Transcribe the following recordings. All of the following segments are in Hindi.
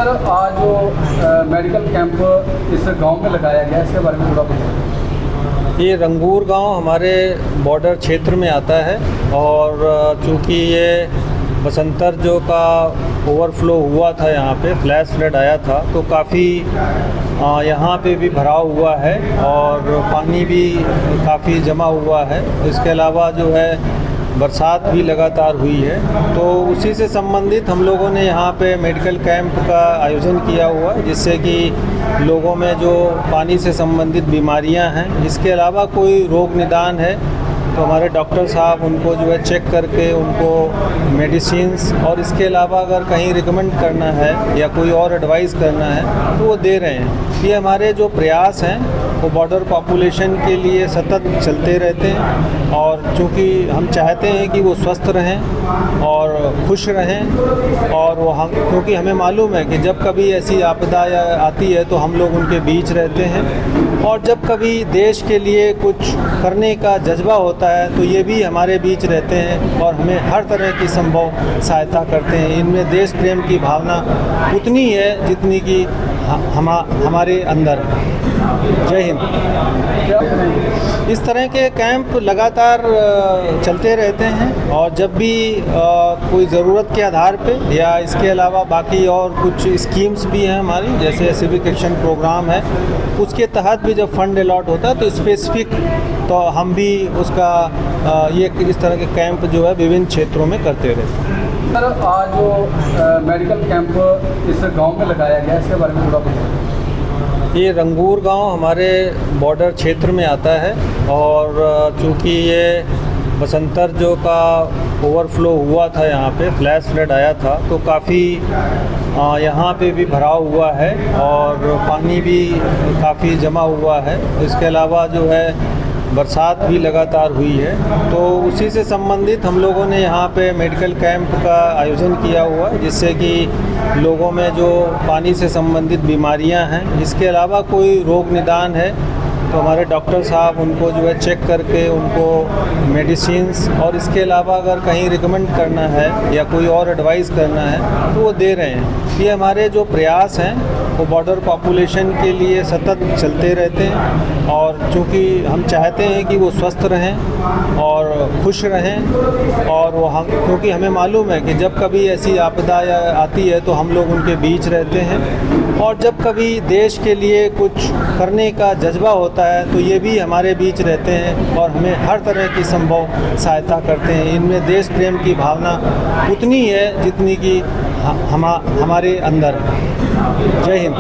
सर, आज जो मेडिकल कैंप इस गांव में लगाया गया, इसके बारे में थोड़ा बताइए। ये रंगूर गांव हमारे बॉर्डर क्षेत्र में आता है और चूँकि ये बसंतर जो का ओवरफ्लो हुआ था, यहाँ पे फ्लैश फ्लड आया था, तो काफ़ी यहाँ पे भी भराव हुआ है और पानी भी काफ़ी जमा हुआ है। इसके अलावा जो है बरसात भी लगातार हुई है, तो उसी से संबंधित हम लोगों ने यहाँ पे मेडिकल कैंप का आयोजन किया हुआ है, जिससे कि लोगों में जो पानी से संबंधित बीमारियाँ हैं, इसके अलावा कोई रोग निदान है तो हमारे डॉक्टर साहब उनको जो है चेक करके उनको मेडिसिन्स और इसके अलावा अगर कहीं रिकमेंड करना है या कोई और एडवाइस करना है तो वो दे रहे हैं। ये हमारे जो प्रयास हैं वो बॉर्डर पॉपुलेशन के लिए सतत चलते रहते हैं और चूँकि हम चाहते हैं कि वो स्वस्थ रहें और खुश रहें, और वो हम क्योंकि हमें मालूम है कि जब कभी ऐसी आपदा आती है तो हम लोग उनके बीच रहते हैं, और जब कभी देश के लिए कुछ करने का जज्बा होता है तो ये भी हमारे बीच रहते हैं और हमें हर तरह की संभव सहायता करते हैं। इनमें देश प्रेम की भावना उतनी है जितनी कि हमारे अंदर। जय हिंद। इस तरह के कैंप लगातार चलते रहते हैं और जब भी कोई ज़रूरत के आधार पे या इसके अलावा बाकी और कुछ स्कीम्स भी हैं हमारी, जैसे सिविक एक्शन प्रोग्राम है, उसके तहत भी जब फंड अलॉट होता है तो स्पेसिफिक तो हम भी उसका ये इस तरह के कैंप जो है विभिन्न क्षेत्रों में करते रहते हैं। सर, आज जो मेडिकल कैंप इस गांव में लगाया गया, इसके बारे में थोड़ा बताइए। ये रंगूर गांव हमारे बॉर्डर क्षेत्र में आता है और चूँकि ये बसंतर जो का ओवरफ्लो हुआ था, यहाँ पे फ्लैश फ्लड आया था, तो काफ़ी यहाँ पे भी भराव हुआ है और पानी भी काफ़ी जमा हुआ है। इसके अलावा जो है बरसात भी लगातार हुई है, तो उसी से संबंधित हम लोगों ने यहाँ पे मेडिकल कैंप का आयोजन किया हुआ है, जिससे कि लोगों में जो पानी से संबंधित बीमारियाँ हैं, इसके अलावा कोई रोग निदान है तो हमारे डॉक्टर साहब उनको जो है चेक करके उनको मेडिसिन्स और इसके अलावा अगर कहीं रिकमेंड करना है या कोई और एडवाइस करना है तो वो दे रहे हैं। ये हमारे जो प्रयास हैं वो बॉर्डर पॉपुलेशन के लिए सतत चलते रहते हैं और चूँकि हम चाहते हैं कि वो स्वस्थ रहें और खुश रहें, और वो हम क्योंकि हमें मालूम है कि जब कभी ऐसी आपदा आती है तो हम लोग उनके बीच रहते हैं, और जब कभी देश के लिए कुछ करने का जज्बा होता है तो ये भी हमारे बीच रहते हैं और हमें हर तरह की संभव सहायता करते हैं। इनमें देश प्रेम की भावना उतनी है जितनी कि हमारे अंदर। जय हिंद।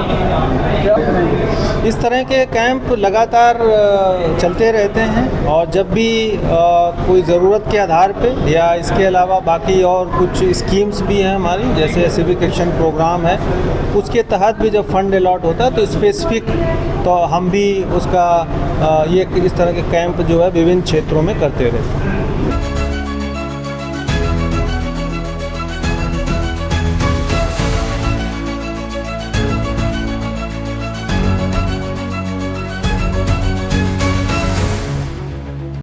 इस तरह के कैंप लगातार चलते रहते हैं और जब भी कोई ज़रूरत के आधार पे या इसके अलावा बाकी और कुछ स्कीम्स भी हैं हमारी, जैसे सिविक एक्शन प्रोग्राम है, उसके तहत भी जब फंड अलॉट होता है तो स्पेसिफिक तो हम भी उसका ये इस तरह के कैंप जो है विभिन्न क्षेत्रों में करते रहते हैं।